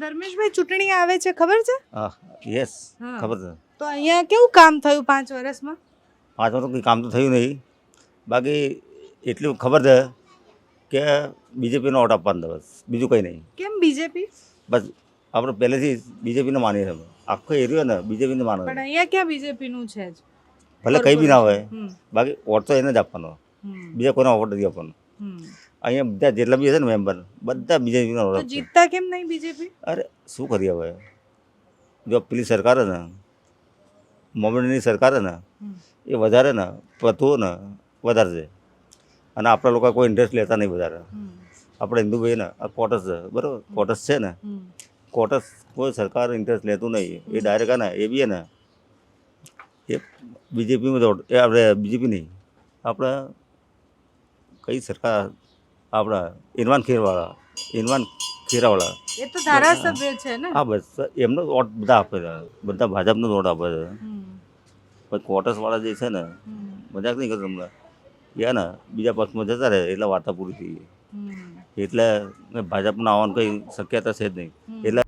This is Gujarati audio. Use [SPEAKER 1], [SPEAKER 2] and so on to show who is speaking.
[SPEAKER 1] ધર્મેશભાઈ ચૂંટણી આવે છે ખબર છે?
[SPEAKER 2] હા યસ
[SPEAKER 1] હા.
[SPEAKER 2] ખબર છે.
[SPEAKER 1] તો અહીંયા કેવું કામ થયું 5 વર્ષમાં?
[SPEAKER 2] 5 વર્ષ કંઈ કામ તો થયું નહીં, બાકી એટલું ખબર છે કે બીજેપીનો વોટ આપવાનો બસ, બીજું કંઈ નહીં.
[SPEAKER 1] કેમ બીજેપી?
[SPEAKER 2] બસ આપણે પહેલેથી બીજેપીને માનીએ છીએ અમે. આખો એરિયો ને બીજેપીને માને
[SPEAKER 1] પણ
[SPEAKER 2] છે.
[SPEAKER 1] અહીંયા ક્યાં બીજેપી નું છે જ?
[SPEAKER 2] ભલે કંઈ બી ના હોય,
[SPEAKER 1] હમ,
[SPEAKER 2] બાકી વોટ તો એને જ આપવાનો,
[SPEAKER 1] હમ,
[SPEAKER 2] બીજા કોઈનો વોટ નથી આપવાનો.
[SPEAKER 1] હમ.
[SPEAKER 2] અહીંયા બધા જેટલા બી છે ને મેમ્બર, બધા બીજેપીનો
[SPEAKER 1] તો
[SPEAKER 2] વોટ આપશે.
[SPEAKER 1] જીતતા કેમ નહીં બીજેપી?
[SPEAKER 2] અરે શું કરીએ હવે, જો પેલી સરકાર છે ને, મોમેન્ટની સરકાર છે ને, એ વધારે ને પતુઓ ને વધારે છે, અને આપણા લોકો કોઈ ઇન્ટરેસ્ટ લેતા નહીં વધારે. આપણે હિન્દુભાઈ ને આ કોટસ છે, બરાબર, કોટસ છે ને, કોટસ કોઈ સરકાર ઇન્ટરેસ્ટ લેતું નહીં. એ ડાયરેક્ટ ને એ બી છે ને એ બીજેપીમાં તો એ આપણે બીજેપી નહીં, આપણે કઈ સરકાર, આપણા ઇરફાન ખેરાવાળા
[SPEAKER 1] એ તો ધારાસભ્ય છે ને.
[SPEAKER 2] હા બસ એમનો વોટ બધા આપે છે, બધા ભાજપનો વોટ આપે છે. પણ કોટસવાળા જે છે ને, મજાક નહીં કરતો તમને, એ ને બીજા પક્ષમાં જતા રહે એટલે વાર્તા પૂરી થઈ ગઈ. એટલે ભાજપમાં આવવાની કંઈ શક્યતા છે જ નહીં. એટલે